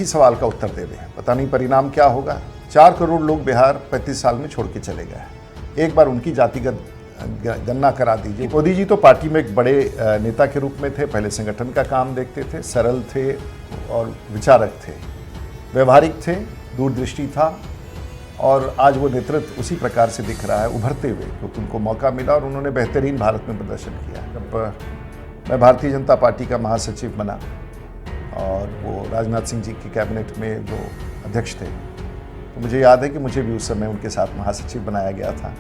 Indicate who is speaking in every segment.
Speaker 1: ही सवाल का उत्तर दे दें, पता नहीं परिणाम क्या होगा। 4 करोड़ लोग बिहार 35 साल में छोड़ के चले गए। एक बार उनकी जातिगत गणना करा दीजिए। मोदी जी तो पार्टी में एक बड़े नेता के रूप में थे, पहले संगठन का काम देखते थे, सरल थे और विचारक थे, व्यवहारिक थे, दूरदृष्टि था और आज वो नेतृत्व उसी प्रकार से दिख रहा है उभरते हुए, क्योंकि उनको मौका मिला और उन्होंने बेहतरीन भारत में प्रदर्शन किया। जब मैं भारतीय जनता पार्टी का महासचिव बना और वो राजनाथ सिंह जी की कैबिनेट में जो अध्यक्ष थे, तो मुझे याद है कि मुझे भी उस समय उनके साथ महासचिव बनाया गया था।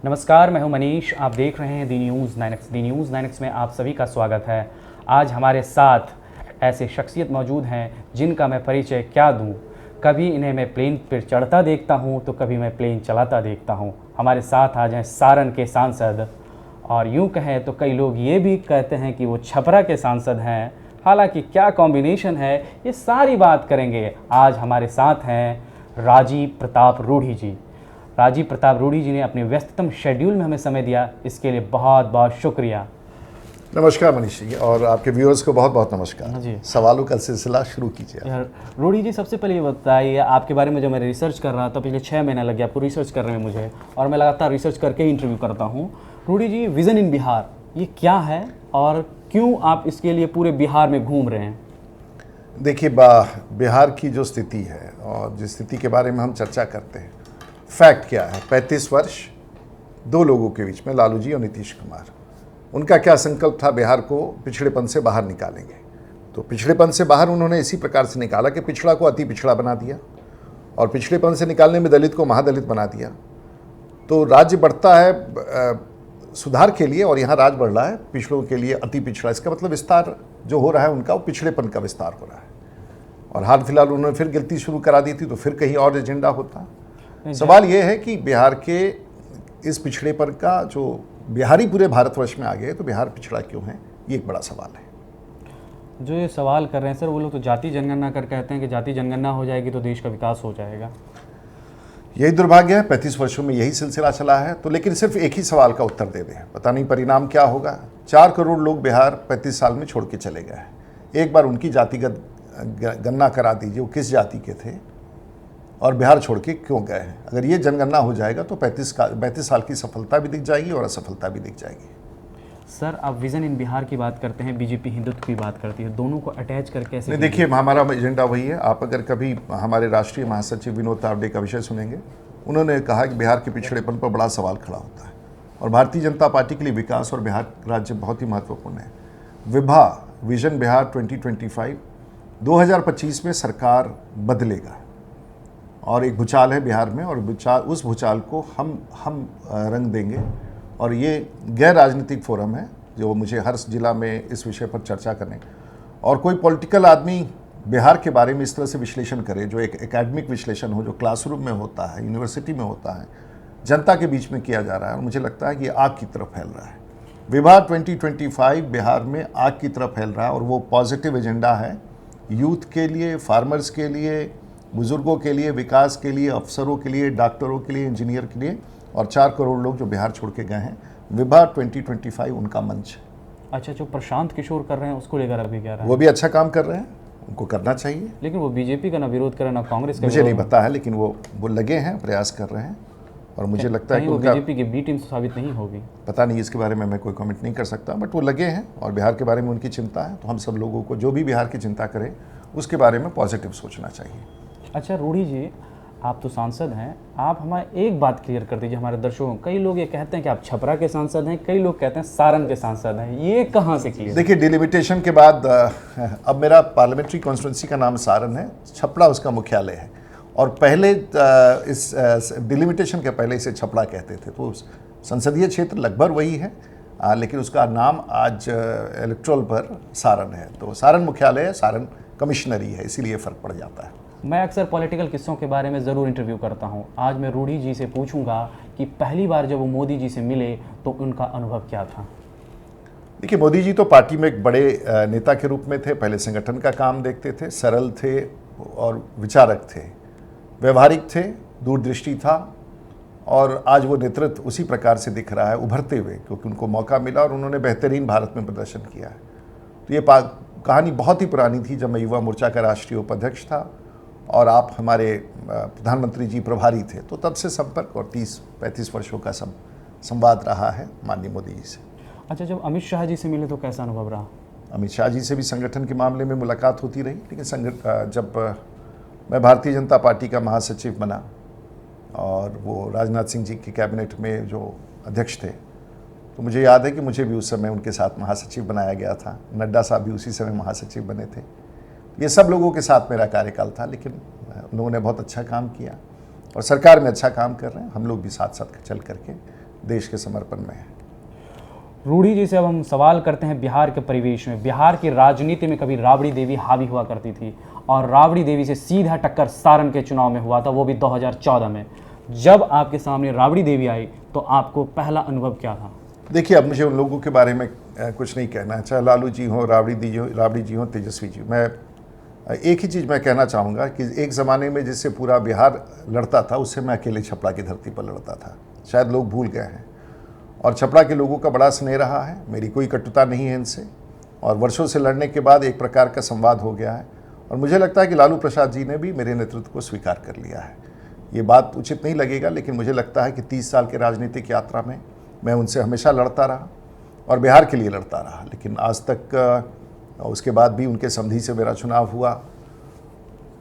Speaker 2: नमस्कार, मैं हूं मनीष। आप देख रहे हैं दी न्यूज़ 9X। दी न्यूज़ 9X में आप सभी का स्वागत है। आज हमारे साथ ऐसे शख्सियत मौजूद हैं जिनका मैं परिचय क्या दूं। कभी इन्हें मैं प्लेन पर चढ़ता देखता हूं तो कभी मैं प्लेन चलाता देखता हूं। हमारे साथ आज हैं सारण के सांसद, और यूं कहें तो कई लोग ये भी कहते हैं कि वो छपरा के सांसद हैं। हालांकि क्या कॉम्बिनेशन है, ये सारी बात करेंगे। आज हमारे साथ हैं राजीव प्रताप रूढ़ी जी। राजीव प्रताप रूढ़ी जी ने अपने व्यस्ततम शेड्यूल में हमें समय दिया, इसके लिए बहुत बहुत शुक्रिया।
Speaker 1: नमस्कार मनीष जी, और आपके व्यूअर्स को बहुत बहुत नमस्कार
Speaker 2: जी।
Speaker 1: सवालों का सिलसिला शुरू कीजिए।
Speaker 2: रूढ़ी जी, सबसे पहले ये बताइए, आपके बारे में जो मैं रिसर्च कर रहा था, पिछले 6 महीने लग गया आपको रिसर्च करने में मुझे, और मैं लगातार रिसर्च करके ही इंटरव्यू करता हूँ। रूढ़ी जी, विज़न इन बिहार ये क्या है और क्यों आप इसके लिए पूरे बिहार में घूम रहे हैं?
Speaker 1: देखिए, बिहार की जो स्थिति है और जिस स्थिति के बारे में हम चर्चा करते हैं, फैक्ट क्या है? 35 वर्ष 2 लोगों के बीच में, लालू जी और नीतीश कुमार, उनका क्या संकल्प था? बिहार को पिछड़ेपन से बाहर निकालेंगे। तो पिछड़ेपन से बाहर उन्होंने इसी प्रकार से निकाला कि पिछड़ा को अति पिछड़ा बना दिया, और पिछड़ेपन से निकालने में दलित को महादलित बना दिया। तो राज्य बढ़ता है सुधार के लिए, और यहाँ राज्य बढ़ रहा है पिछड़ों के लिए अति पिछड़ा। इसका मतलब विस्तार जो हो रहा है उनका, वो पिछड़ेपन का विस्तार हो रहा है। और हाल फिलहाल उन्होंने फिर गिनती शुरू करा दी थी, तो फिर कहीं और एजेंडा होता। सवाल ये है कि बिहार के इस पिछड़ेपन का, जो बिहारी पूरे भारतवर्ष में आ गए, तो बिहार पिछड़ा क्यों है, ये एक बड़ा सवाल है।
Speaker 2: जो ये सवाल कर रहे हैं सर, वो लोग तो जाति जनगणना कर कहते हैं कि जाति जनगणना हो जाएगी तो देश का विकास हो जाएगा।
Speaker 1: यही दुर्भाग्य है, 35 वर्षों में यही सिलसिला चला है। तो लेकिन सिर्फ एक ही सवाल का उत्तर दे दें, पता नहीं परिणाम क्या होगा। 4 करोड़ लोग बिहार 35 साल में छोड़ के चले गए। एक बार उनकी जातिगत गणना करा दीजिए, वो किस जाति के थे और बिहार छोड़ के क्यों गए हैं। अगर ये जनगणना हो जाएगा तो 35 साल की सफलता भी दिख जाएगी और असफलता भी दिख जाएगी।
Speaker 2: सर, आप विज़न इन बिहार की बात करते हैं, बीजेपी हिंदुत्व की बात करती है, दोनों को अटैच करके कैसे?
Speaker 1: नहीं, देखिए, हमारा एजेंडा वही है। आप अगर कभी हमारे राष्ट्रीय महासचिव विनोद तावडे का विषय सुनेंगे, उन्होंने कहा कि बिहार के पिछड़ेपन पर बड़ा सवाल खड़ा होता है, और भारतीय जनता पार्टी के लिए विकास और बिहार राज्य बहुत ही महत्वपूर्ण है। विजन बिहार 2025 2025 में सरकार बदलेगा, और एक भूचाल है बिहार में, और उस भूचाल को हम रंग देंगे। और ये गैर राजनीतिक फोरम है जो मुझे हर जिला में इस विषय पर चर्चा करने, और कोई पॉलिटिकल आदमी बिहार के बारे में इस तरह से विश्लेषण करे, जो एक एकेडमिक विश्लेषण हो, जो क्लासरूम में होता है, यूनिवर्सिटी में होता है, जनता के बीच में किया जा रहा है, और मुझे लगता है कि ये आग की तरफ फैल रहा है। विभाग 2025 बिहार में आग की तरफ फैल रहा है, और वो पॉजिटिव एजेंडा है यूथ के लिए, फार्मर्स के लिए, बुजुर्गों के लिए, विकास के लिए, अफसरों के लिए, डॉक्टरों के लिए, इंजीनियर के लिए, और 4 करोड़ लोग जो बिहार छोड़ के गए हैं। विभाग 2025 उनका मंच है।
Speaker 2: अच्छा, जो प्रशांत किशोर कर रहे हैं उसको लेकर अभी क्या रहा है?
Speaker 1: वो भी अच्छा काम कर रहे हैं, उनको करना चाहिए।
Speaker 2: लेकिन वो बीजेपी का ना विरोध करे ना कांग्रेस का।
Speaker 1: मुझे नहीं पता है, लेकिन वो लगे हैं, प्रयास कर रहे हैं, और मुझे लगता है कि
Speaker 2: वो बीजेपी की बी टीम साबित नहीं होगी।
Speaker 1: पता नहीं, इसके बारे में मैं कोई कमेंट नहीं कर सकता, बट वो लगे हैं और बिहार के बारे में उनकी चिंता है। तो हम सब लोगों को, जो भी बिहार की चिंता करे, उसके बारे में पॉजिटिव सोचना चाहिए।
Speaker 2: अच्छा रूढ़ी जी, आप तो सांसद हैं, आप हमारे एक बात क्लियर कर दीजिए हमारे दर्शकों को। कई लोग ये कहते हैं कि आप छपरा के सांसद हैं, कई लोग कहते हैं सारण के सांसद हैं, ये कहाँ से क्लियर?
Speaker 1: देखिए, डिलिमिटेशन के बाद अब मेरा पार्लियामेंट्री कॉन्स्टिट्यूंसी का नाम सारण है, छपरा उसका मुख्यालय है, और पहले इस डिलिमिटेशन के पहले इसे छपरा कहते थे। तो संसदीय क्षेत्र लगभग वही है, लेकिन उसका नाम आज इलेक्ट्रल पर सारण है। तो सारण मुख्यालय है, सारण कमिश्नरी है, इसीलिए फ़र्क पड़ जाता है।
Speaker 2: मैं अक्सर पॉलिटिकल किस्सों के बारे में ज़रूर इंटरव्यू करता हूं। आज मैं रूढ़ी जी से पूछूंगा कि पहली बार जब वो मोदी जी से मिले तो उनका अनुभव क्या था।
Speaker 1: देखिए, मोदी जी तो पार्टी में एक बड़े नेता के रूप में थे, पहले संगठन का काम देखते थे, सरल थे और विचारक थे, व्यवहारिक थे, दूरदृष्टि था और आज वो नेतृत्व उसी प्रकार से दिख रहा है उभरते हुए, क्योंकि उनको मौका मिला और उन्होंने बेहतरीन भारत में प्रदर्शन किया है। तो ये कहानी बहुत ही पुरानी थी जब मैं युवा मोर्चा का राष्ट्रीय उपाध्यक्ष था और आप हमारे प्रधानमंत्री जी प्रभारी थे, तो तब से संपर्क और 30-35 वर्षों का संवाद रहा है माननीय मोदी जी से।
Speaker 2: अच्छा, जब अमित शाह जी से मिले तो कैसा अनुभव रहा?
Speaker 1: अमित शाह जी से भी संगठन के मामले में मुलाकात होती रही, लेकिन जब मैं भारतीय जनता पार्टी का महासचिव बना और वो राजनाथ सिंह जी के कैबिनेट में जो अध्यक्ष थे, तो मुझे याद है कि मुझे भी उस समय उनके साथ महासचिव बनाया गया था। नड्डा साहब भी उसी समय महासचिव बने थे। ये सब लोगों के साथ मेरा कार्यकाल था, लेकिन उन्होंने ने बहुत अच्छा काम किया और सरकार में अच्छा काम कर रहे हैं। हम लोग भी साथ साथ चल करके देश के समर्पण में हैं।
Speaker 2: रूढ़ी जी से अब हम सवाल करते हैं बिहार के परिवेश में। बिहार की राजनीति में कभी राबड़ी देवी हावी हुआ करती थी और राबड़ी देवी से सीधा टक्कर सारण के चुनाव में हुआ था, वो भी 2014 में। जब आपके सामने राबड़ी देवी आई तो आपको पहला अनुभव क्या था?
Speaker 1: देखिए, अब मुझे उन लोगों के बारे में कुछ नहीं कहना है, चाहे लालू जी हो, राबड़ी जी हो, तेजस्वी जी। मैं एक ही चीज़ मैं कहना चाहूँगा कि एक ज़माने में जिससे पूरा बिहार लड़ता था, उससे मैं अकेले छपरा की धरती पर लड़ता था। शायद लोग भूल गए हैं। और छपरा के लोगों का बड़ा स्नेह रहा है, मेरी कोई कटुता नहीं है इनसे, और वर्षों से लड़ने के बाद एक प्रकार का संवाद हो गया है। और मुझे लगता है कि लालू प्रसाद जी ने भी मेरे नेतृत्व को स्वीकार कर लिया है। ये बात उचित नहीं लगेगा, लेकिन मुझे लगता है कि 30 साल के राजनीतिक यात्रा में मैं उनसे हमेशा लड़ता रहा और बिहार के लिए लड़ता रहा। लेकिन आज तक उसके बाद भी उनके समधी से मेरा चुनाव हुआ,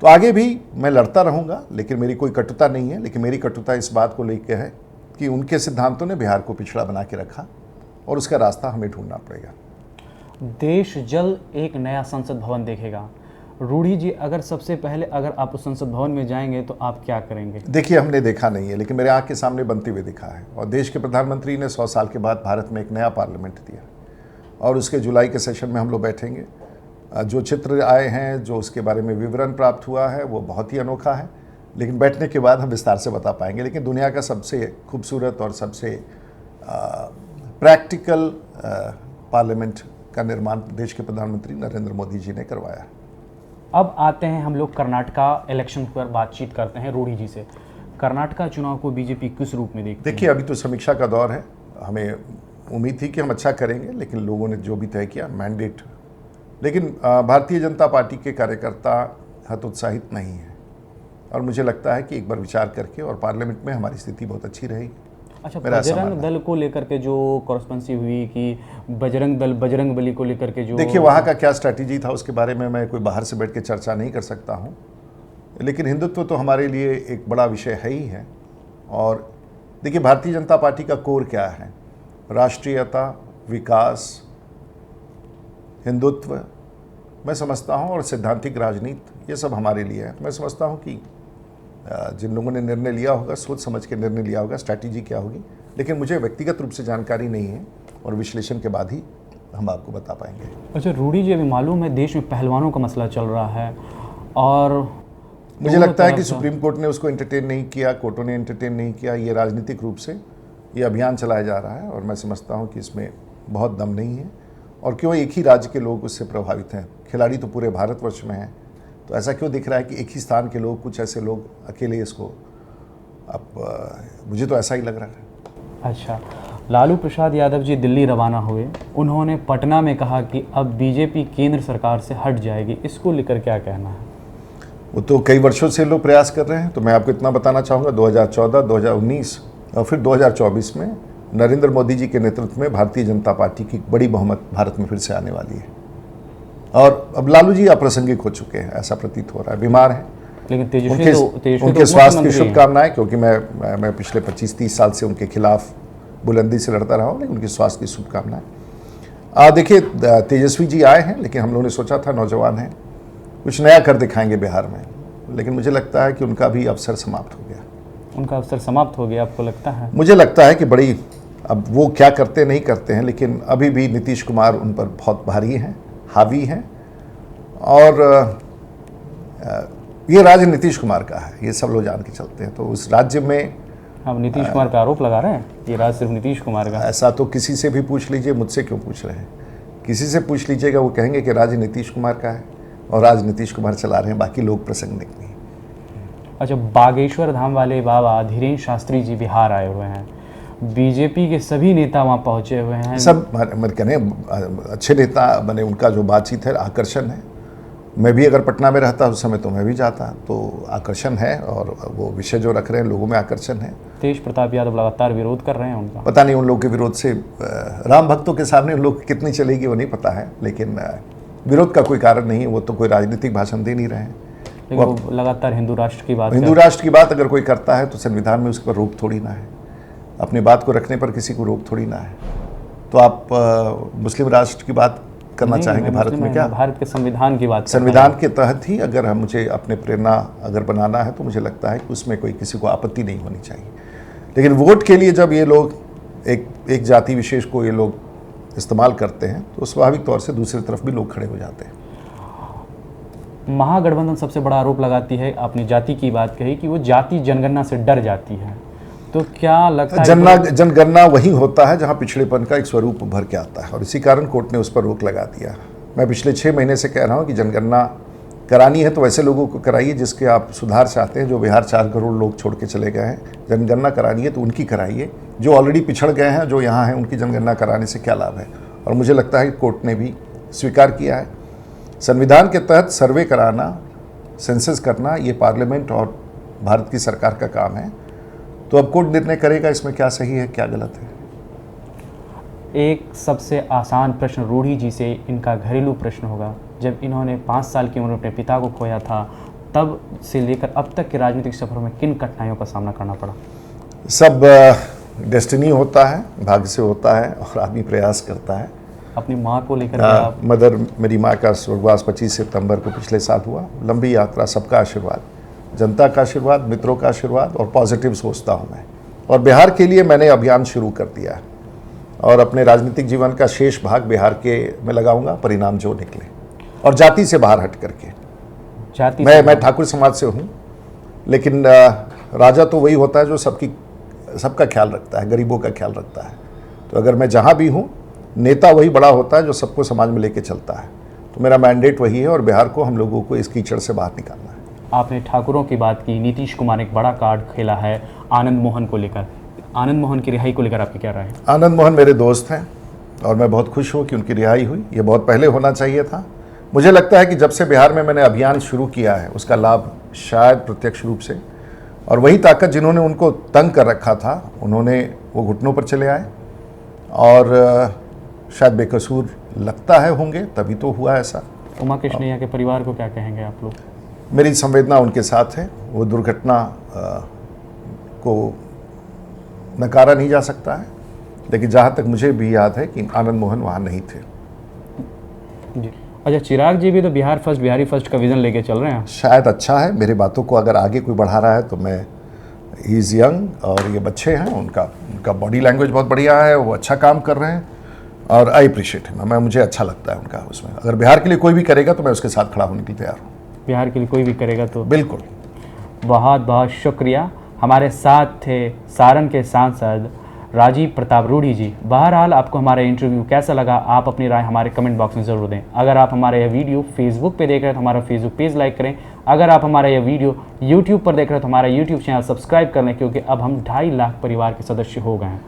Speaker 1: तो आगे भी मैं लड़ता रहूँगा, लेकिन मेरी कोई कटुता नहीं है। लेकिन मेरी कटुता इस बात को लेकर है कि उनके सिद्धांतों ने बिहार को पिछड़ा बना के रखा और उसका रास्ता हमें ढूंढना पड़ेगा।
Speaker 2: देश जल्द एक नया संसद भवन देखेगा। रूढ़ी जी, अगर सबसे पहले अगर आप उस संसद भवन में जाएंगे तो आप क्या करेंगे?
Speaker 1: देखिए, हमने देखा नहीं है, लेकिन मेरे आँख के सामने बनते हुए दिखा है। और देश के प्रधानमंत्री ने 100 साल के बाद भारत में एक नया पार्लियामेंट दिया और उसके जुलाई के सेशन में हम लोग बैठेंगे। जो चित्र आए हैं, जो उसके बारे में विवरण प्राप्त हुआ है, वो बहुत ही अनोखा है, लेकिन बैठने के बाद हम विस्तार से बता पाएंगे। लेकिन दुनिया का सबसे खूबसूरत और सबसे प्रैक्टिकल पार्लियामेंट का निर्माण देश के प्रधानमंत्री नरेंद्र मोदी जी ने करवाया है।
Speaker 2: अब आते हैं हम लोग कर्नाटका इलेक्शन पर बातचीत करते हैं रूढ़ी जी से। कर्नाटका चुनाव को बीजेपी किस रूप में देखती है?
Speaker 1: देखिए, अभी तो समीक्षा का दौर है। हमें उम्मीद थी कि हम अच्छा करेंगे, लेकिन लोगों ने जो भी तय किया मैंडेट, लेकिन भारतीय जनता पार्टी के कार्यकर्ता हतोत्साहित नहीं हैं और मुझे लगता है कि एक बार विचार करके और पार्लियामेंट में हमारी स्थिति बहुत अच्छी रहेगी।
Speaker 2: अच्छा, बजरंग दल को लेकर के जो कॉरेस्पॉन्डेंसी हुई कि बजरंग दल बजरंग बली को लेकर के जो,
Speaker 1: देखिए, वहाँ का क्या स्ट्रैटेजी था उसके बारे में मैं कोई बाहर से बैठ के चर्चा नहीं कर सकता हूँ, लेकिन हिंदुत्व तो हमारे लिए एक बड़ा विषय है ही है। और देखिए, भारतीय जनता पार्टी का कोर क्या है? राष्ट्रीयता, विकास, हिंदुत्व मैं समझता हूँ, और सैद्धांतिक राजनीति, ये सब हमारे लिए है। मैं समझता हूँ कि जिन लोगों ने निर्णय लिया होगा, सोच समझ के निर्णय लिया होगा, स्ट्रैटेजी क्या होगी, लेकिन मुझे व्यक्तिगत रूप से जानकारी नहीं है और विश्लेषण के बाद ही हम आपको बता पाएंगे।
Speaker 2: अच्छा रूढ़ी जी, अभी मालूम है देश में पहलवानों का मसला चल रहा है और
Speaker 1: मुझे लगता है कि सुप्रीम कोर्ट ने उसको एंटरटेन नहीं किया, कोर्टों ने एंटरटेन नहीं किया। ये राजनीतिक रूप से ये अभियान चलाया जा रहा है और मैं समझता हूँ कि इसमें बहुत दम नहीं है। और क्यों एक ही राज्य के लोग उससे प्रभावित हैं? खिलाड़ी तो पूरे भारतवर्ष में हैं, तो ऐसा क्यों दिख रहा है कि एक ही स्थान के लोग, कुछ ऐसे लोग अकेले इसको, अब मुझे तो ऐसा ही लग रहा है।
Speaker 2: अच्छा, लालू प्रसाद यादव जी दिल्ली रवाना हुए, उन्होंने पटना में कहा कि अब बीजेपी केंद्र सरकार से हट जाएगी, इसको लेकर क्या कहना है?
Speaker 1: वो तो कई वर्षों से लोग प्रयास कर रहे हैं। तो मैं आपको इतना बताना चाहूँगा, 2014, 2019 और फिर 2024 में नरेंद्र मोदी जी के नेतृत्व में भारतीय जनता पार्टी की बड़ी बहुमत भारत में फिर से आने वाली है। और अब लालू जी अप्रासंगिक हो चुके हैं, ऐसा प्रतीत हो रहा है, बीमार हैं।
Speaker 2: लेकिन
Speaker 1: उनके स्वास्थ्य की शुभकामनाएं, क्योंकि मैं पिछले 25-30 साल से उनके खिलाफ बुलंदी से लड़ता रहा हूँ, लेकिन उनके स्वास्थ्य की शुभकामनाएं। देखिए, तेजस्वी जी आए हैं, लेकिन हम लोगों ने सोचा था नौजवान हैं, कुछ नया कर दिखाएंगे बिहार में, लेकिन मुझे लगता है कि उनका भी अवसर समाप्त हो गया।
Speaker 2: उनका अवसर समाप्त हो गया, आपको लगता है?
Speaker 1: मुझे लगता है कि बड़ी, अब वो क्या करते नहीं करते हैं, लेकिन अभी भी नीतीश कुमार उन पर बहुत भारी हैं, हावी हैं। और ये राज्य नीतीश कुमार का है, ये सब लोग जान के चलते हैं। तो उस राज्य में
Speaker 2: हम नीतीश कुमार पे आरोप लगा रहे हैं, ये राज्य सिर्फ नीतीश कुमार का?
Speaker 1: ऐसा तो किसी से भी पूछ लीजिए, मुझसे क्यों पूछ रहे हैं? किसी से पूछ लीजिएगा, वो कहेंगे कि राज्य नीतीश कुमार का है और राज्य नीतीश कुमार चला रहे हैं, बाकी लोग प्रसंग नहीं।
Speaker 2: अच्छा, बागेश्वर धाम वाले बाबा धीरेन्द्र शास्त्री जी बिहार आए हुए हैं, बीजेपी के सभी नेता वहाँ पहुँचे हुए हैं।
Speaker 1: सब मैं कहने अच्छे नेता बने, उनका जो बातचीत है आकर्षण है। मैं भी अगर पटना में रहता उस समय तो मैं भी जाता, तो आकर्षण है और वो विषय जो रख रहे हैं लोगों में आकर्षण है।
Speaker 2: तेज प्रताप यादव लगातार विरोध कर रहे हैं उनका।
Speaker 1: पता नहीं उन लोगों के विरोध से राम भक्तों के सामने उन लोग कितनी चलेगी वो नहीं पता है, लेकिन विरोध का कोई कारण नहीं है। वो तो कोई राजनीतिक भाषण दे नहीं रहे हैं,
Speaker 2: लेकिन वो लगातार हिंदू राष्ट्र की बात
Speaker 1: हिंदू राष्ट्र की बात अगर कोई करता है तो संविधान में उसके पर रोक थोड़ी ना है, अपनी बात को रखने पर किसी को रोक थोड़ी ना है। तो आप मुस्लिम राष्ट्र की बात करना चाहेंगे भारत में? क्या
Speaker 2: भारत के संविधान की बात,
Speaker 1: संविधान के तहत ही अगर हम मुझे अपने प्रेरणा अगर बनाना है तो मुझे लगता है कि उसमें कोई किसी को आपत्ति नहीं होनी चाहिए। लेकिन वोट के लिए जब ये लोग एक जाति विशेष को ये लोग इस्तेमाल करते हैं तो स्वाभाविक तौर से दूसरी तरफ भी लोग खड़े हो जाते हैं।
Speaker 2: महागठबंधन सबसे बड़ा आरोप लगाती है, आपने जाति की बात कही कि वो जाति जनगणना से डर जाती है, तो क्या लगता है
Speaker 1: जनगणना वही होता है जहां पिछड़ेपन का एक स्वरूप उभर के आता है, और इसी कारण कोर्ट ने उस पर रोक लगा दिया। मैं पिछले 6 महीने से कह रहा हूं कि जनगणना करानी है तो वैसे लोगों को कराइए जिसके आप सुधार चाहते हैं। जो बिहार 4 करोड़ लोग छोड़ के चले गए हैं, जनगणना करानी है तो उनकी कराइए। जो ऑलरेडी पिछड़ गए हैं, जो यहाँ हैं, उनकी जनगणना कराने से क्या लाभ है? और मुझे लगता है कि कोर्ट ने भी स्वीकार किया है। संविधान के तहत सर्वे कराना, सेंसस करना, ये पार्लियामेंट और भारत की सरकार का काम है। तो अब कोर्ट निर्णय करेगा इसमें क्या सही है क्या गलत है।
Speaker 2: एक सबसे आसान प्रश्न रूढ़ी जी से इनका घरेलू प्रश्न होगा। जब इन्होंने 5 साल की उम्र में अपने पिता को खोया था, तब से लेकर अब तक के राजनीतिक सफर में किन कठिनाइयों का सामना करना पड़ा?
Speaker 1: सब डेस्टिनी होता है, भाग्य से होता है और आदमी प्रयास करता है।
Speaker 2: अपनी माँ को लेकर
Speaker 1: मदर, मेरी माँ का स्वर्गवास 25 सितंबर को पिछले साल हुआ। लंबी यात्रा, सबका आशीर्वाद, जनता का आशीर्वाद, मित्रों का आशीर्वाद और पॉजिटिव सोचता हूँ मैं। और बिहार के लिए मैंने अभियान शुरू कर दिया है और अपने राजनीतिक जीवन का शेष भाग बिहार के में लगाऊंगा, परिणाम जो निकले। और जाति से बाहर हट करके,
Speaker 2: जाति
Speaker 1: मैं ठाकुर समाज से हूँ, लेकिन राजा तो वही होता है जो सबका ख्याल रखता है, गरीबों का ख्याल रखता है। तो अगर मैं जहाँ भी हूँ, नेता वही बड़ा होता है जो सबको समाज में लेके चलता है। तो मेरा मैंडेट वही है और बिहार को, हम लोगों को इस कीचड़ से बाहर निकालना है।
Speaker 2: आपने ठाकुरों की बात की, नीतीश कुमार ने एक बड़ा कार्ड खेला है आनंद मोहन को लेकर। आनंद मोहन की रिहाई को लेकर आपकी क्या राय है?
Speaker 1: आनंद मोहन मेरे दोस्त हैं और मैं बहुत खुश हूँ कि उनकी रिहाई हुई। ये बहुत पहले होना चाहिए था। मुझे लगता है कि जब से बिहार में मैंने अभियान शुरू किया है, उसका लाभ शायद प्रत्यक्ष रूप से, और वही ताकत जिन्होंने उनको तंग कर रखा था, उन्होंने वो घुटनों पर चले आए और शायद बेकसूर लगता है होंगे, तभी तो हुआ ऐसा।
Speaker 2: उमा कृष्णैया के परिवार को क्या कहेंगे आप लोग?
Speaker 1: मेरी संवेदना उनके साथ है। वो दुर्घटना को नकारा नहीं जा सकता है, लेकिन जहाँ तक मुझे भी याद है कि आनंद मोहन वहाँ नहीं थे।
Speaker 2: जी, अच्छा, चिराग जी भी तो बिहार फर्स्ट, बिहारी फर्स्ट का विजन लेके चल रहे हैं।
Speaker 1: शायद अच्छा है। मेरे बातों को अगर आगे कोई बढ़ा रहा है तो मैं, ही इज़ यंग और ये बच्चे हैं, उनका बॉडी लैंग्वेज बहुत बढ़िया है, वो अच्छा काम कर रहे हैं और आई अप्रिशिएट हिम। मुझे अच्छा लगता है उनका उसमें। अगर बिहार के लिए कोई भी करेगा तो मैं उसके साथ खड़ा होने के लिए तैयार हूँ।
Speaker 2: बिहार के लिए कोई भी करेगा तो
Speaker 1: बिल्कुल।
Speaker 2: बहुत बहुत शुक्रिया। हमारे साथ थे सारण के सांसद राजीव प्रताप रूढ़ी जी। बहरहाल आपको हमारा इंटरव्यू कैसा लगा, आप अपनी राय हमारे कमेंट बॉक्स में ज़रूर दें। अगर आप हमारा यह वीडियो फेसबुक पे देख रहे हैं तो हमारा फेसबुक पेज लाइक करें। अगर आप हमारा यह वीडियो यूट्यूब पर देख रहे हैं तो हमारा यूट्यूब चैनल सब्सक्राइब कर लें, क्योंकि अब हम 2.5 लाख परिवार के सदस्य हो गए हैं।